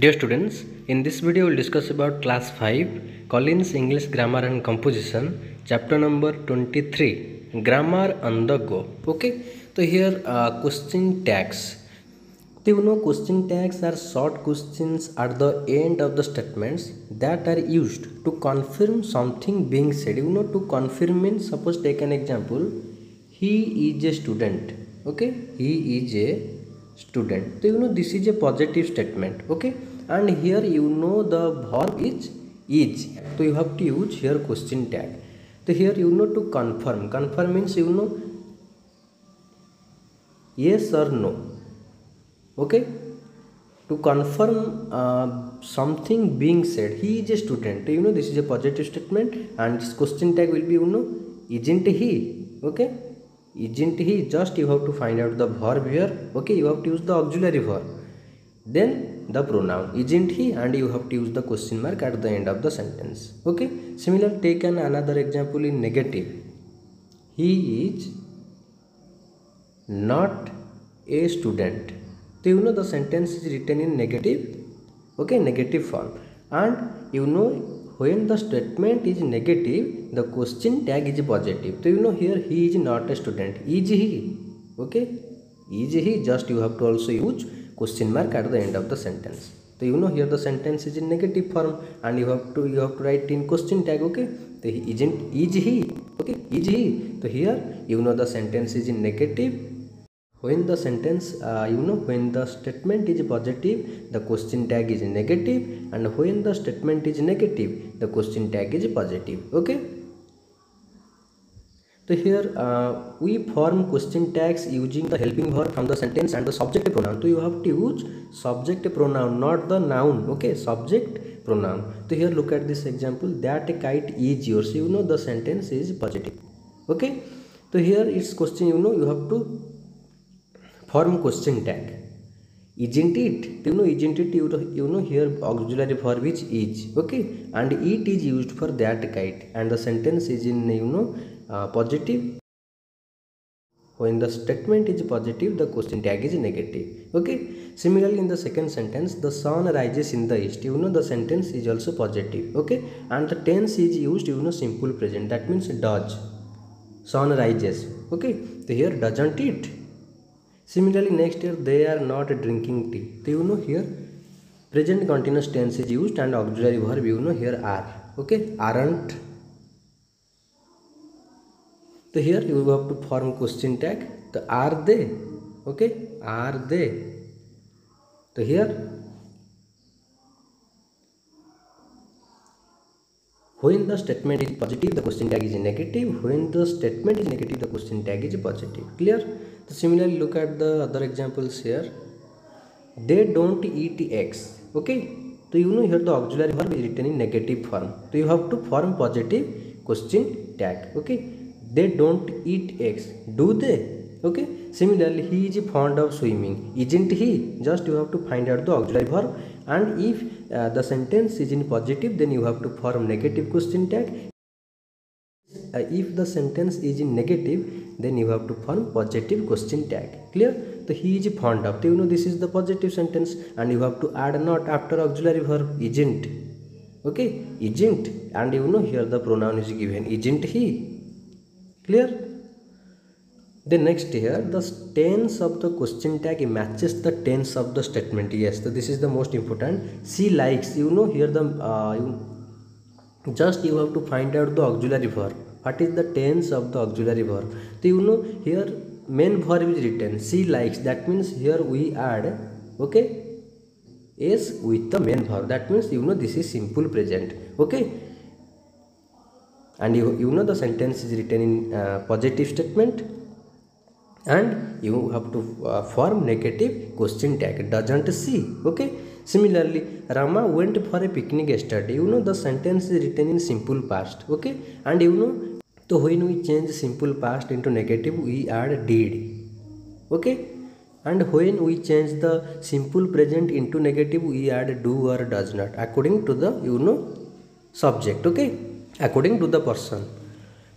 Dear students, in this video we will discuss about class 5 Collins English Grammar and Composition, chapter number 23, Grammar on the go. Okay, so here question tags. So you know, question tags are short questions at the end of the statements that are used to confirm something being said. You know, to confirm means, suppose take an example, he is a student. Okay, he is a student. So you know, this is a positive statement. Okay, and here you know the verb is. So you have to use here question tag. So here you know to confirm. Confirm means you know yes or no. Okay, to confirm something being said, he is a student. You know, this is a positive statement, and this question tag will be, you know, isn't he? Okay, isn't he? Just you have to find out the verb here. Okay, you have to use the auxiliary verb, then the pronoun isn't he, and you have to use the question mark at the end of the sentence. Okay, similar, take another example in negative. He is not a student. So you know the sentence is written in negative, okay, negative form, and you know when the statement is negative, the question tag is positive. So you know here he is not a student. Is he? Okay, is he? Just you have to also use question mark at the end of the sentence. So you know here the sentence is in negative form, and you have to write in question tag. Okay, so is he? Okay, is he? So here you know the sentence is in negative. When the sentence, when the statement is positive, the question tag is negative, and when the statement is negative, the question tag is positive. Okay. So here we form question tags using the helping verb from the sentence and the subject pronoun. So you have to use subject pronoun, not the noun. Okay, subject pronoun. So here look at this example. That kite is yours. You know the sentence is positive. Okay. So here it's question. You know you have to form question tag. Isn't it? You know, isn't it? You know here auxiliary verb is. Okay, and it is used for that kite, and the sentence is in positive. When the statement is positive, the question tag is negative. Okay. Similarly, in the second sentence, the sun rises in the east. You know the sentence is also positive. Okay, and the tense is used. You know simple present. That means does. Sun rises. Okay. So here doesn't it? Similarly, next year they are not drinking tea. So you know here present continuous tense is used, and auxiliary verb you know here are. Okay, aren't. So here you have to form question tag. So are they? Okay, are they? So here when the statement is positive, the question tag is negative. When the statement is negative, the question tag is positive. Clear? So similarly, look at the other examples here. They don't eat eggs. Okay. So you know here the auxiliary verb is written in negative form. So you have to form positive question tag. Okay. They don't eat eggs. Do they? Okay. Similarly, he is fond of swimming. Isn't he? Just you have to find out the auxiliary verb, and if the sentence is in positive, then you have to form negative question tag. If the sentence is in negative, then you have to form positive question tag. Clear? So he is fond of. So you know this is the positive sentence, and you have to add not after auxiliary verb. Isn't. Okay, isn't, and you know here the pronoun is given. Isn't he? Clear? Then next here the tense of the question tag matches the tense of the statement. Yes, so this is the most important. She likes. You know here the just you have to find out the auxiliary verb. What is the tense of the auxiliary verb? So you know here main verb is written. She likes. That means here we add okay s with the main verb. That means you know this is simple present. Okay, and you know the sentence is written in positive statement, and you have to form negative question tag. Doesn't she? Okay. Similarly, Rama went for a picnic yesterday. You know the sentence is written in simple past. Okay, and you know, so when we change simple past into negative, we add did. Okay, and when we change the simple present into negative, we add do or does not according to the subject. Okay, according to the person.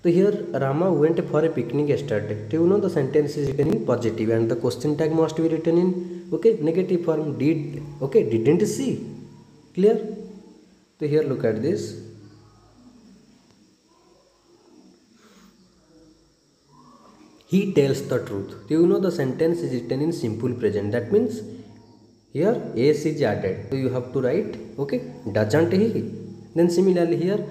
So here Rama went for a picnic yesterday. So you know the sentence is written in positive, and the question tag must be written in negative form. Did. Okay, didn't she? Clear? So here look at this. He tells the truth. You know the sentence is written in simple present. That means here s is added. So you have to write, okay, doesn't he? Then similarly here,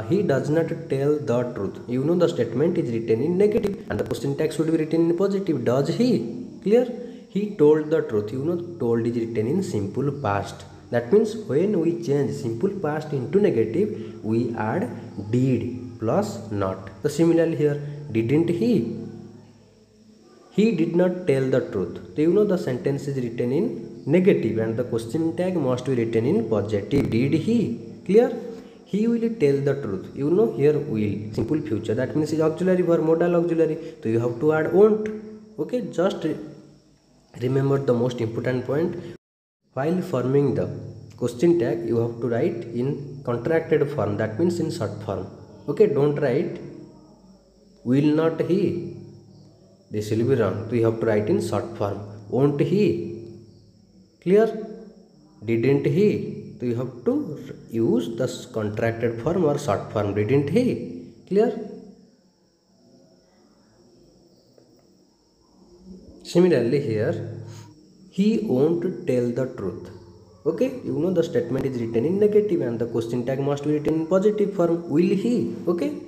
he does not tell the truth. You know the statement is written in negative and the question tag should be written in positive. Does he? Clear? He told the truth. You know told is written in simple past. That means when we change simple past into negative, we add did plus not. So similarly here, didn't he? He did not tell the truth. So you know the sentence is written in negative and the question tag must be written in positive. Did he? Clear? He will tell the truth. You know here will, simple future. That means is auxiliary verb, modal auxiliary. So you have to add won't. Okay, just remember the most important point. While forming the question tag, you have to write in contracted form. That means in short form. Okay, don't write will not he. This will be wrong. So you have to write in short form. Won't he? Clear? Didn't he? So you have to use the contracted form or short form. Didn't he? Clear? Similarly here, he won't tell the truth. Okay, you know the statement is written in negative and the question tag must be written in positive form. Will he? Okay.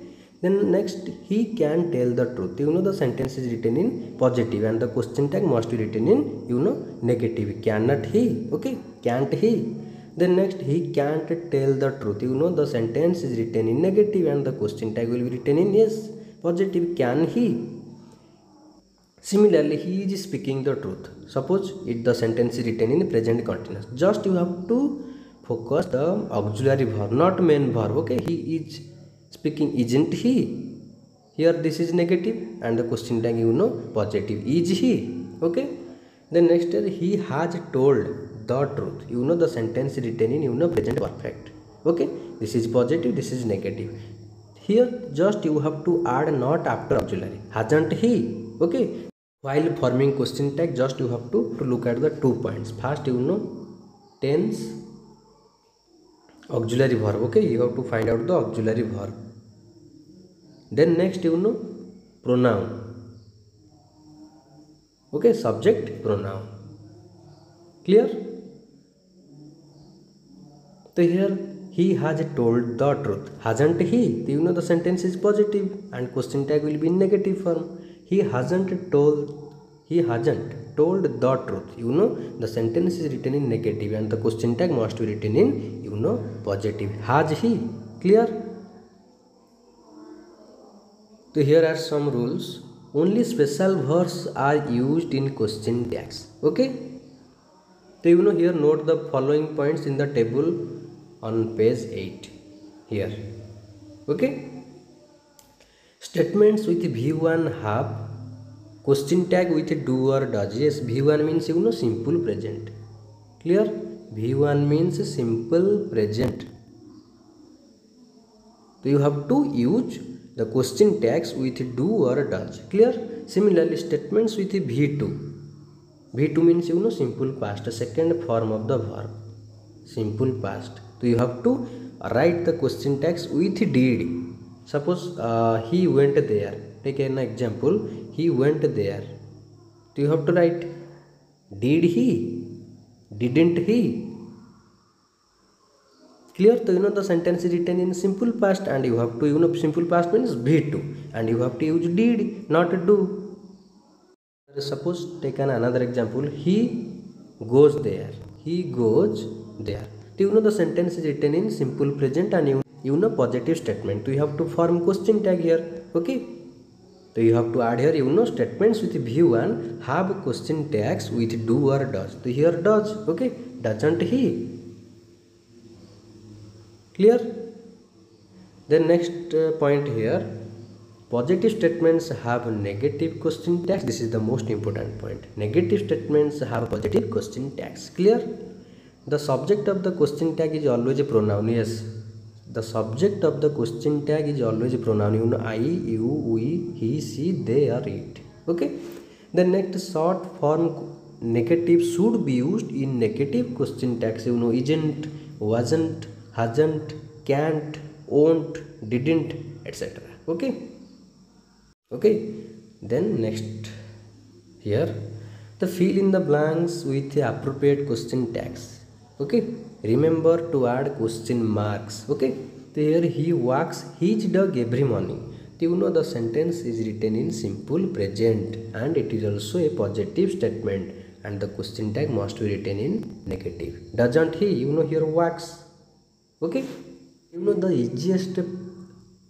Then next, he can tell the truth. You know the sentence is written in positive and the question tag must be written in, you know, negative. Cannot he? Okay, can't he? Then next, he can't tell the truth. You know the sentence is written in negative and the question tag will be written in yes, positive. Can he? Similarly, he is speaking the truth. Suppose if the sentence is written in present continuous, just you have to focus the auxiliary verb, not main verb. Okay, he is speaking, isn't he? Here this is negative and the question tag, you know, positive. Is he? Okay. Then next here, he has told the truth. You know the sentence is written in, you know, present perfect. Okay, this is positive, this is negative. Here just you have to add not after auxiliary. Hasn't he? Okay. While forming question tag, just you have to look at the 2 points. First, you know, tense, auxiliary verb. Okay, you have to find out the auxiliary verb. Then next, you know, pronoun. Okay, subject, pronoun. Clear? So here, he has told the truth. Hasn't he? You know the sentence is positive and question tag will be in negative form. He hasn't told the truth. You know the sentence is written in negative and the question tag must be written in, you know, positive. Has he? Clear? So here are some rules. Only special verbs are used in question tags. Okay. So you know here, note the following points in the table on page 8 here. Okay. Statements with V1 have question tag with do or does. Yes, V1 means, you know, simple present. Clear? V1 means simple present. So you have to use the question tags with do or does. Clear? Similarly, statements with V2. V2 means, you know, simple past, second form of the verb. Simple past. So you have to write the question tags with did. Suppose he went there. Take an example. He went there. So you have to write did he? Didn't he? Clear? So you know the sentence is written in simple past and you have to, you know, simple past means V2 and you have to use did, not do. Suppose take another example. He goes there. He goes there. So you know the sentence is written in simple present and you know positive statement. So you have to form question tag here. Okay. So you have to add here, you know, statements with V1 have question tags with do or does. So here does. Okay. Doesn't he? Clear? Then next point here, positive statements have negative question tags. This is the most important point. Negative statements have positive question tags. Clear? The subject of the question tag is always a pronoun. Yes, the subject of the question tag is always a pronoun. You know, I, you, we, he, she, they, or it. Okay. The next, short form negative should be used in negative question tags. You know, isn't, wasn't, hasn't, can't, won't, didn't, etc. Okay. Okay, then next here, the fill in the blanks with the appropriate question tags. Okay, remember to add question marks. Okay, so here he walks his dog every morning. So you know the sentence is written in simple present and it is also a positive statement, and the question tag must be written in negative. Doesn't he? You know here walks. Okay, you know the easiest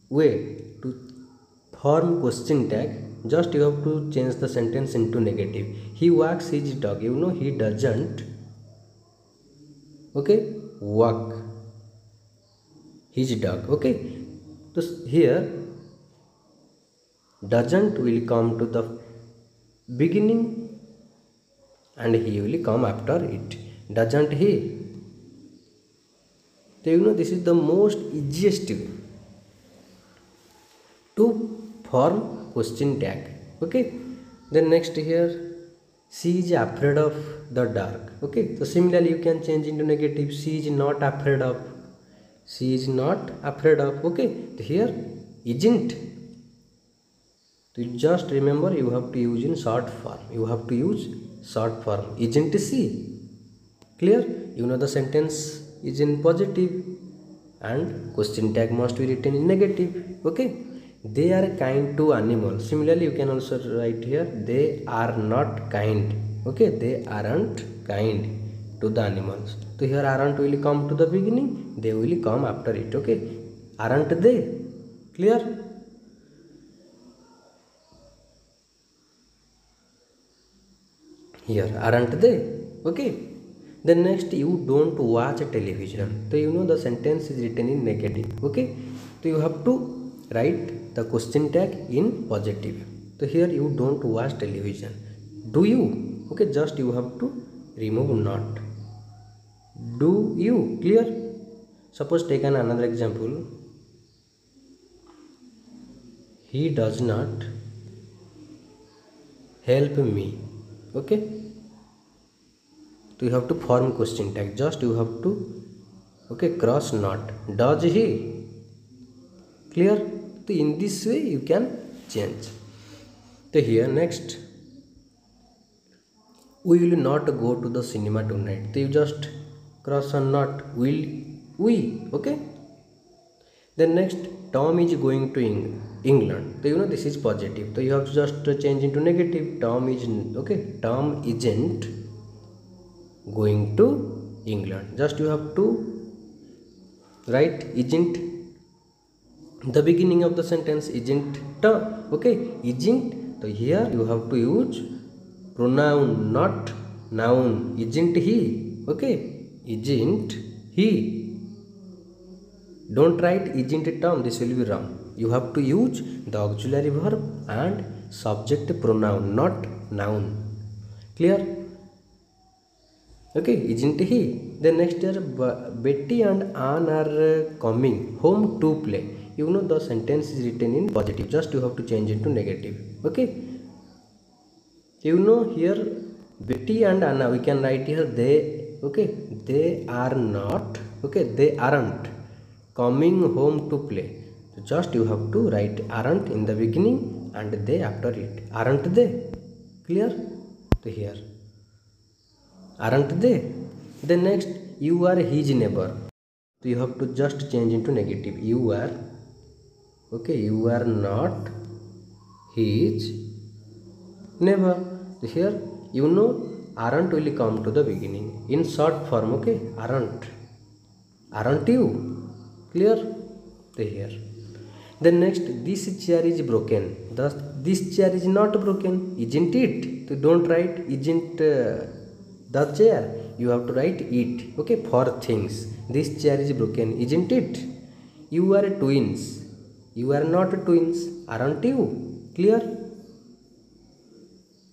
way to form question tag, just you have to change the sentence into negative. He walks his dog. You know he doesn't, okay, walk his dog. Okay, so here doesn't will come to the beginning and he will come after it. Doesn't he? So you know this is the most easiest way to form question tag. Okay, then next here, she is afraid of the dark. Okay, so similarly you can change into negative. She is not afraid of, she is not afraid of. Okay, so here isn't, so just remember you have to use in short form, you have to use short form. Isn't she? Clear? You know the sentence is in positive and question tag must be written in negative. Okay, they are kind to animals. Similarly you can also write here, they are not kind. Okay, they aren't kind to the animals. So here aren't will come to the beginning, they will come after it. Okay, aren't they? Clear? Here aren't they? Okay, then next, you don't watch television. So you know the sentence is written in negative. Okay, so you have to write the question tag in positive. So here you don't watch television. Do you? Okay, just you have to remove not. Do you? Clear? Suppose take another example. He does not help me. Okay, so you have to form question tag, just you have to, okay, cross not. Does he? Clear? So in this way you can change. So here next, we will not go to the cinema tonight. So you just cross on not. Will we? Okay, then next, Tom is going to England. So you know this is positive, so you have to just change into negative. Tom is, okay, Tom isn't going to England. Just you have to write isn't the beginning of the sentence. Isn't Tom? Okay, isn't. So here you have to use pronoun, not noun. Isn't he? Okay, isn't he? Don't write isn't Tom, this will be wrong. You have to use the auxiliary verb and subject pronoun, not noun. Clear? Okay, isn't he? Then next here, Betty and Anne are coming home to play. You know the sentence is written in positive, just you have to change it to negative. Okay, you know here Betty and Anna, we can write here they. Okay, they are not, okay, they aren't coming home to play. So just you have to write aren't in the beginning and they after it. Aren't they? Clear? So here aren't they? Then next, you are his neighbor. So you have to just change into negative. You are, okay, you are not his neighbor. So here you know aren't will come to the beginning in short form. Okay, aren't you? Clear? So here, then next, this chair is broken. Thus this chair is not broken, isn't it? So don't write isn't the chair, you have to write it. Okay, for things, this chair is broken, isn't it? You are twins, you are not twins, aren't you? Clear?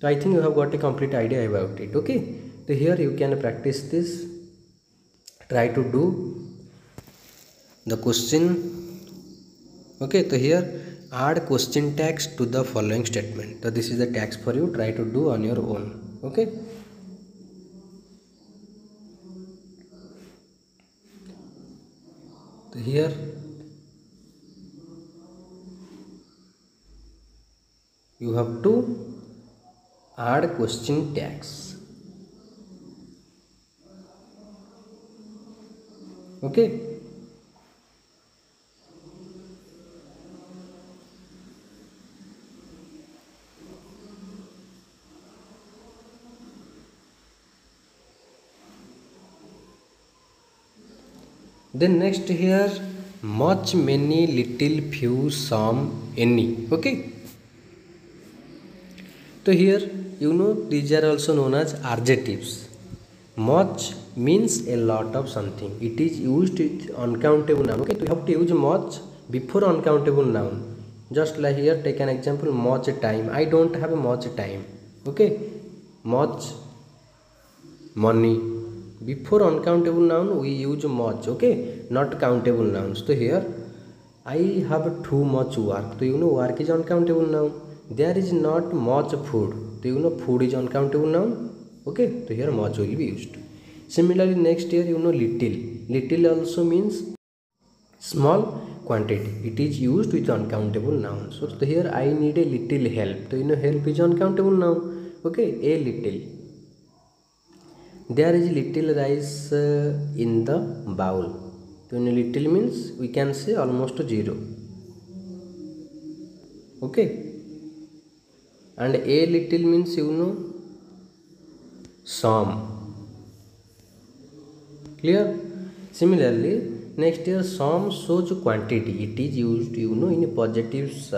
So I think you have got a complete idea about it. Okay, so here you can practice this, try to do the question. Okay, so here add question tags to the following statement. So this is the tags for you, try to do on your own. Okay, So here you have to add question tags. Okay. Then next here, much, many, little, few, some, any. Okay. So here these are also known as adjectives. Much means a lot of something. It is used with uncountable noun. Okay, so you have to use much before uncountable noun. Just like here, take an example, much time. I don't have much time. Okay, much money. Before uncountable noun, we use much. Okay, not countable nouns. So here, I have too much work. So work is uncountable noun. There is not much food. So food is uncountable noun. Okay, so here much will be used. Similarly, next here little. Little also means small quantity. It is used with uncountable nouns. So here I need a little help. So help is uncountable noun. Okay, a little. There is little rice in the bowl. So little means we can say almost 0. Okay, and a little means some. Clear? Similarly, next here some shows quantity. It is used in positives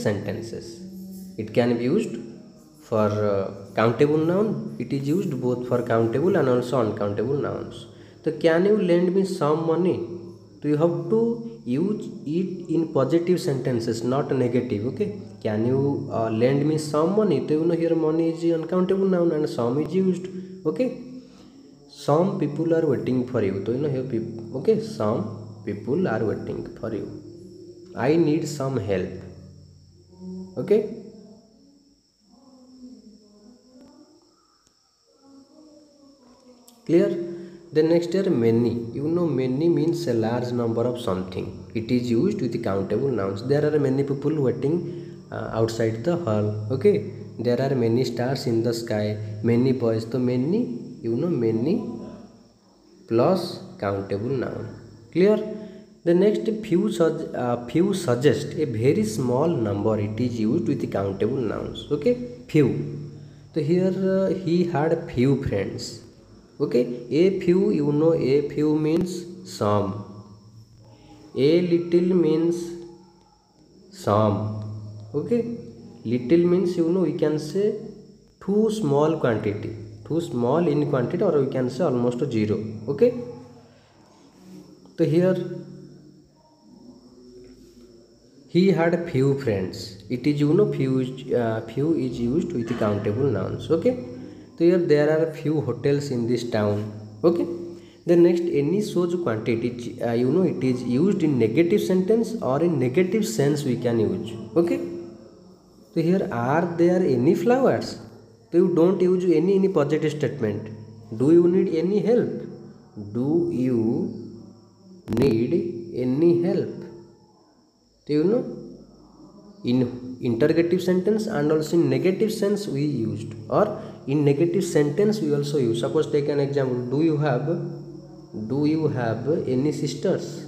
sentences. It can be used for countable noun. It is used both for countable and also uncountable nouns. So can you lend me some money? So you have to use it in positive sentences, not negative. Okay, can you lend me some money? So here money is uncountable noun and some is used. Okay, some people are waiting for you. So here people. Okay, some people are waiting for you. I need some help. Okay. Clear? Then next here many. Many means a large number of something. It is used with the countable nouns. There are many people waiting outside the hall. Okay. There are many stars in the sky. Many boys. So many, many plus countable noun. Clear? The next few suggest a very small number. It is used with the countable nouns. Okay. Few. So here he had few friends. Okay, a few, a few means some. A little means some. Okay, little means we can say too small quantity, too small in quantity, or we can say almost 0. Okay, so here he had few friends. It is few is used with the countable nouns. Okay. So here there are few hotels in this town. Okay. The next any shows quantity. It is used in negative sentence or in negative sense we can use. Okay. So here are there any flowers? So you don't use any in positive statement. Do you need any help? Do you need any help? So in interrogative sentence and also in negative sense we used, or in negative sentence we also use. Suppose take an example, do you have any sisters?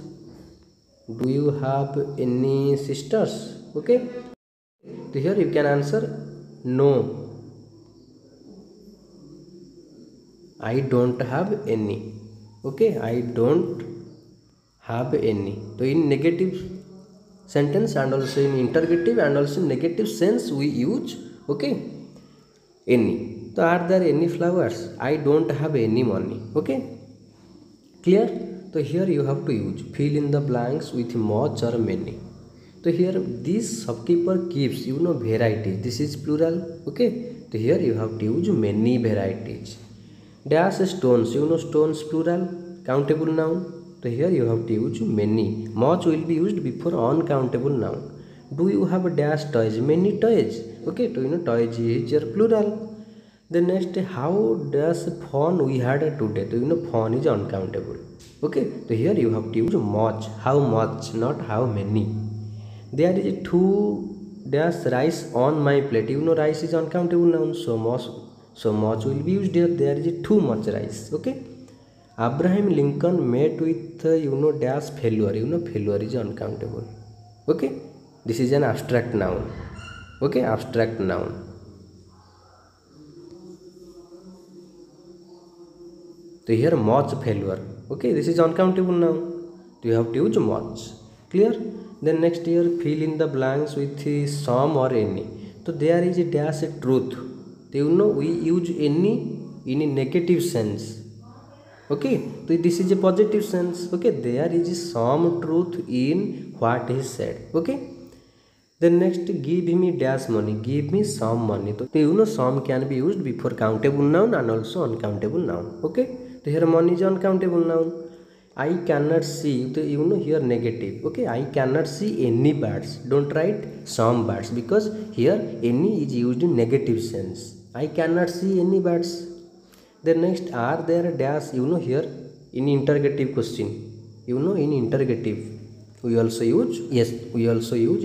Do you have any sisters? Okay, so here you can answer no, I don't have any. Okay, I don't have any. So in negative sentence and also in interrogative and also in negative sense we use any. So are there any flowers? I don't have any money. Okay, clear? So here you have to use fill in the blanks with much or many. So here this shopkeeper keeps varieties. This is plural. Okay, so here you have to use many varieties. Dash stones. Stones plural, countable noun. So here you have to use many. Much will be used before uncountable noun. Do you have a dash toys? Many toys. Okay, so toys is your plural. Then next, how does fun we had today? So fun is uncountable. Okay, so here you have to use much. How much, not how many. There is two dash rice on my plate. Rice is uncountable noun. So much will be used here. There is too much rice. Okay. Abraham Lincoln met with dash failure. Failure is uncountable. Okay. This is an abstract noun. Okay, abstract noun. So here much failure. Okay, this is uncountable noun. So you have to use much. Clear? Then next here, fill in the blanks with some or any. So there is a dash truth. So we use any in a negative sense. Okay, so this is a positive sense. Okay, there is some truth in what he said. Okay. Then next, give me dash money. Give me some money. So some can be used before countable noun and also uncountable noun. Okay. So here money is uncountable noun. I cannot see. So here negative. Okay. I cannot see any birds. Don't write some birds because here any is used in negative sense. I cannot see any birds. Then next, are there dash? Here in interrogative question. In interrogative. We also use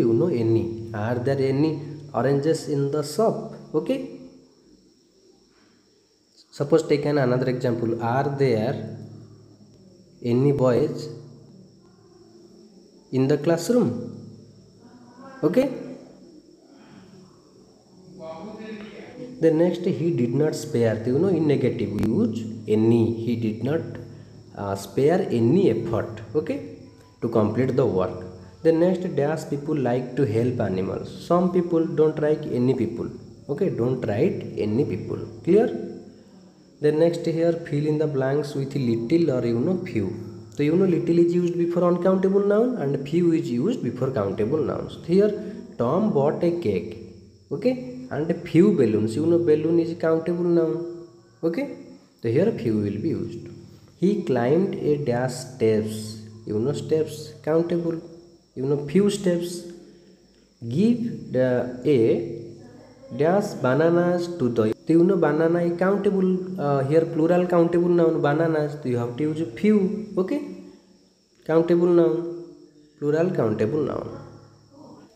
any. Are there any oranges in the shop? Okay. Suppose take another example. Are there any boys in the classroom? Okay. The next, he did not spare. In negative we use any. He did not spare any effort. Okay. To complete the work. The next, dash people like to help animals. Some people, don't write any people. Okay, don't write any people. Clear? The next here, fill in the blanks with little or few. So little is used before uncountable noun and few is used before countable nouns. Here Tom bought a cake. Okay, and few balloons. Balloon is countable noun. Okay, so here few will be used. He climbed a dash steps. Steps countable. Few steps. Give a dash bananas to the. So banana is countable. Here plural countable noun bananas. So you have to use few. Okay, countable noun, plural countable noun.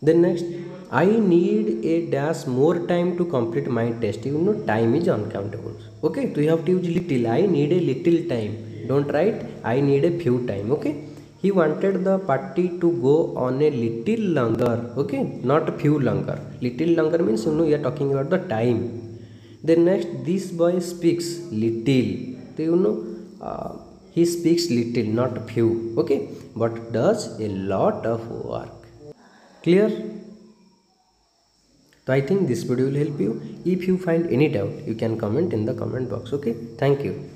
Then next, I need a dash more time to complete my test. Time is uncountable. Okay, so you have to use little. I need a little time. Don't write I need a few time. Okay. He wanted the party to go on a little longer. Okay, not a few longer. Little longer means we are talking about the time. Then next, this boy speaks little. So he speaks little, not few. Okay, but does a lot of work. Clear? So I think this video will help you. If you find any doubt, you can comment in the comment box. Okay, thank you.